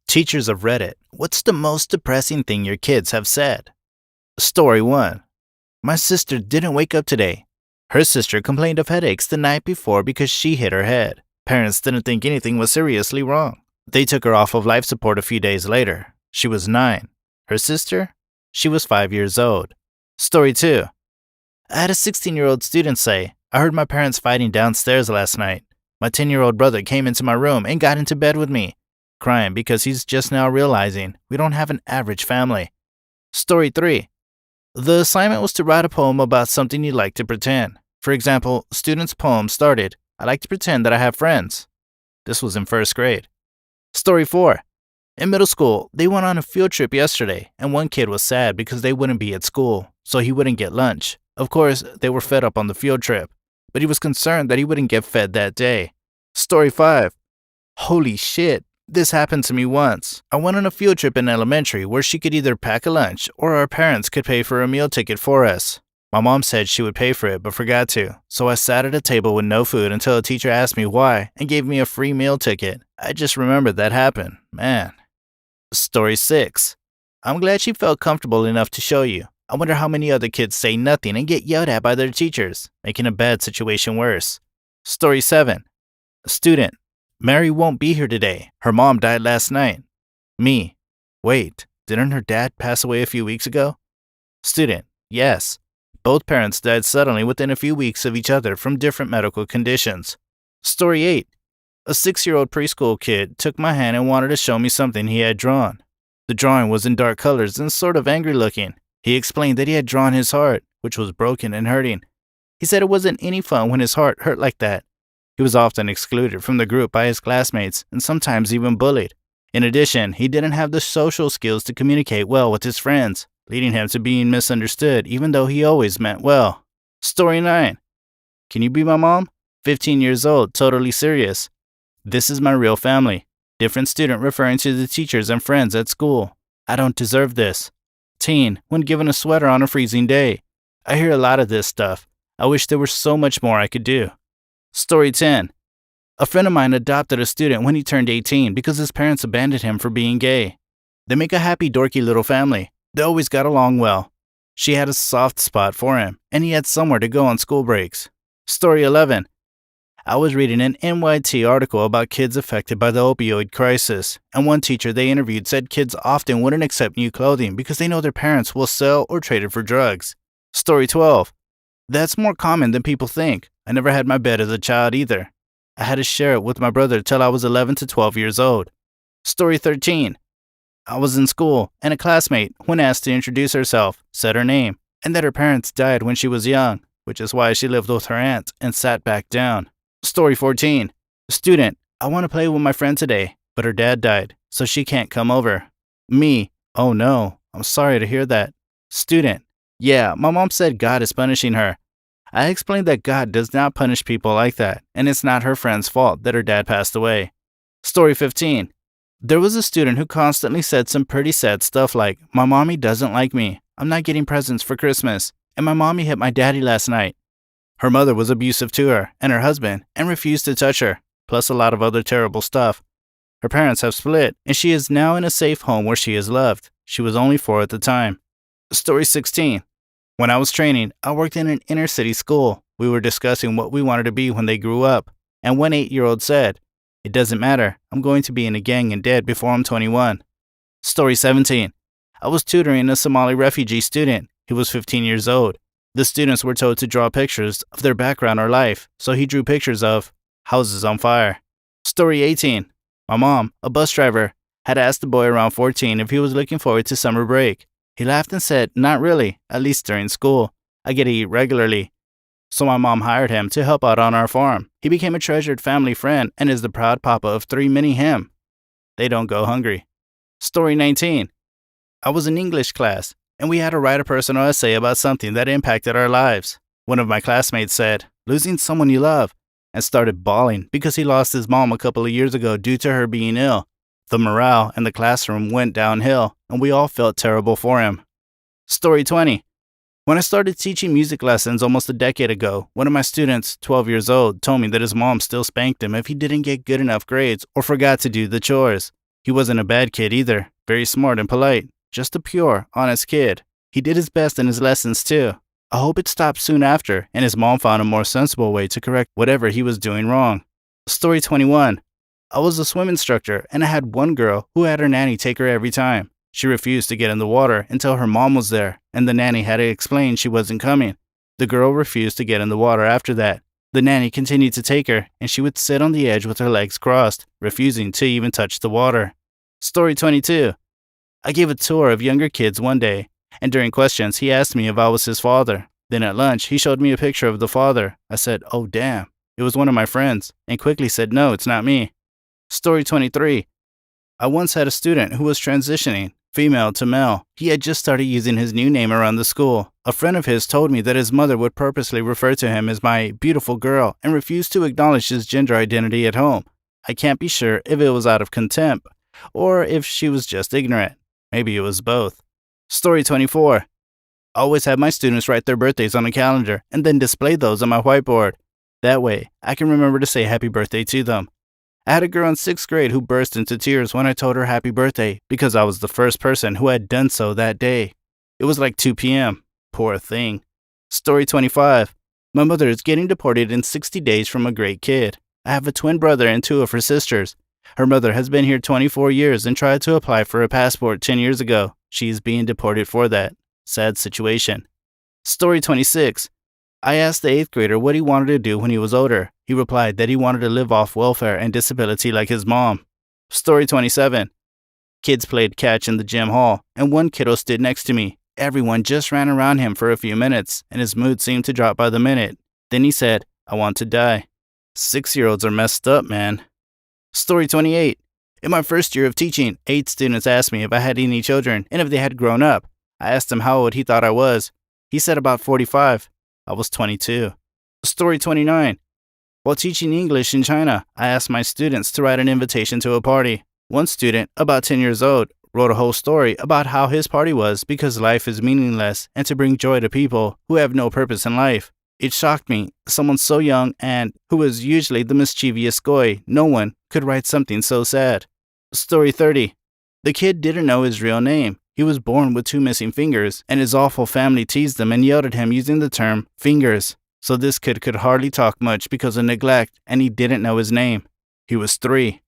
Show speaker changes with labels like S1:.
S1: Teachers of Reddit, what's the most depressing thing your kids have said? Story 1. My sister didn't wake up today. Her sister complained of headaches the night before because she hit her head. Parents didn't think anything was seriously wrong. They took her off of life support a few days later. She was 9. Her sister? She was 5 years old. Story 2. I had a 16-year-old student say, I heard my parents fighting downstairs last night. My 10-year-old brother came into my room and got into bed with me, crying because he's just now realizing we don't have an average family. Story 3. The assignment was to write a poem about something you'd like to pretend. For example, student's poem started, I like to pretend that I have friends. This was in first grade. Story 4. In middle school, they went on a field trip yesterday, and one kid was sad because they wouldn't be at school, so he wouldn't get lunch. Of course, they were fed up on the field trip, but he was concerned that he wouldn't get fed that day. Story 5. Holy shit. This happened to me once. I went on a field trip in elementary where she could either pack a lunch or our parents could pay for a meal ticket for us. My mom said she would pay for it but forgot to, so I sat at a table with no food until a teacher asked me why and gave me a free meal ticket. I just remembered that happened. Man. Story 6. I'm glad she felt comfortable enough to show you. I wonder how many other kids say nothing and get yelled at by their teachers, making a bad situation worse. Story 7. Student. Mary won't be here today. Her mom died last night. Me. Wait, didn't her dad pass away a few weeks ago? Student. Yes. Both parents died suddenly within a few weeks of each other from different medical conditions. Story 8. A 6-year-old preschool kid took my hand and wanted to show me something he had drawn. The drawing was in dark colors and sort of angry looking. He explained that he had drawn his heart, which was broken and hurting. He said it wasn't any fun when his heart hurt like that. He was often excluded from the group by his classmates and sometimes even bullied. In addition, he didn't have the social skills to communicate well with his friends, leading him to being misunderstood even though he always meant well. Story 9. Can you be my mom? 15 years old, totally serious. This is my real family. Different student referring to the teachers and friends at school. I don't deserve this. Teen, when given a sweater on a freezing day. I hear a lot of this stuff. I wish there was so much more I could do. Story 10. A friend of mine adopted a student when he turned 18 because his parents abandoned him for being gay. They make a happy, dorky little family. They always got along well. She had a soft spot for him, and he had somewhere to go on school breaks. Story 11. I was reading an NYT article about kids affected by the opioid crisis, and one teacher they interviewed said kids often wouldn't accept new clothing because they know their parents will sell or trade it for drugs. Story 12. That's more common than people think. I never had my bed as a child either. I had to share it with my brother till I was 11 to 12 years old. Story 13. I was in school, and a classmate, when asked to introduce herself, said her name, and that her parents died when she was young, which is why she lived with her aunt and sat back down. Story 14. Student. I want to play with my friend today, but her dad died, so she can't come over. Me. Oh no, I'm sorry to hear that. Student. Yeah, my mom said God is punishing her. I explained that God does not punish people like that, and it's not her friend's fault that her dad passed away. Story 15. There was a student who constantly said some pretty sad stuff like, my mommy doesn't like me, I'm not getting presents for Christmas, and my mommy hit my daddy last night. Her mother was abusive to her and her husband and refused to touch her, plus a lot of other terrible stuff. Her parents have split, and she is now in a safe home where she is loved. She was only 4 at the time. Story 16. When I was training, I worked in an inner city school. We were discussing what we wanted to be when they grew up, and one 8-year-old said, it doesn't matter, I'm going to be in a gang and dead before I'm 21. Story 17. I was tutoring a Somali refugee student. He was 15 years old. The students were told to draw pictures of their background or life, so he drew pictures of houses on fire. Story 18. My mom, a bus driver, had asked the boy around 14 if he was looking forward to summer break. He laughed and said, not really, at least during school. I get to eat regularly. So my mom hired him to help out on our farm. He became a treasured family friend and is the proud papa of 3 mini him. They don't go hungry. Story 19. I was in English class, and we had to write a personal essay about something that impacted our lives. One of my classmates said, losing someone you love, and started bawling because he lost his mom a couple of years ago due to her being ill. The morale in the classroom went downhill, and we all felt terrible for him. Story 20. When I started teaching music lessons almost a decade ago, one of my students, 12 years old, told me that his mom still spanked him if he didn't get good enough grades or forgot to do the chores. He wasn't a bad kid either, very smart and polite, just a pure, honest kid. He did his best in his lessons too. I hope it stopped soon after, and his mom found a more sensible way to correct whatever he was doing wrong. Story 21. I was a swim instructor, and I had one girl who had her nanny take her every time. She refused to get in the water until her mom was there, and the nanny had to explain she wasn't coming. The girl refused to get in the water after that. The nanny continued to take her, and she would sit on the edge with her legs crossed, refusing to even touch the water. Story 22. I gave a tour of younger kids one day, and during questions, he asked me if I was his father. Then at lunch, he showed me a picture of the father. I said, "Oh damn, it was one of my friends," and quickly said, "No, it's not me." Story 23. I once had a student who was transitioning, female to male. He had just started using his new name around the school. A friend of his told me that his mother would purposely refer to him as my beautiful girl and refused to acknowledge his gender identity at home. I can't be sure if it was out of contempt or if she was just ignorant. Maybe it was both. Story 24. I always have my students write their birthdays on a calendar and then display those on my whiteboard. That way, I can remember to say happy birthday to them. I had a girl in 6th grade who burst into tears when I told her happy birthday because I was the first person who had done so that day. It was like 2 p.m. Poor thing. Story 25. My mother is getting deported in 60 days from a great kid. I have a twin brother and 2 of her sisters. Her mother has been here 24 years and tried to apply for a passport 10 years ago. She is being deported for that. Sad situation. Story 26. I asked the 8th grader what he wanted to do when he was older. He replied that he wanted to live off welfare and disability like his mom. Story 27. Kids played catch in the gym hall, and one kiddo stood next to me. Everyone just ran around him for a few minutes, and his mood seemed to drop by the minute. Then he said, "I want to die." 6-year-olds are messed up, man. Story 28. In my first year of teaching, 8 students asked me if I had any children and if they had grown up. I asked him how old he thought I was. He said about 45. I was 22. Story 29. While teaching English in China, I asked my students to write an invitation to a party. One student, about 10 years old, wrote a whole story about how his party was because life is meaningless and to bring joy to people who have no purpose in life. It shocked me. Someone so young and who was usually the mischievous guy, no one could write something so sad. Story 30. The kid didn't know his real name. He was born with 2 missing fingers, and his awful family teased him and yelled at him using the term fingers. So this kid could hardly talk much because of neglect, and he didn't know his name. He was 3.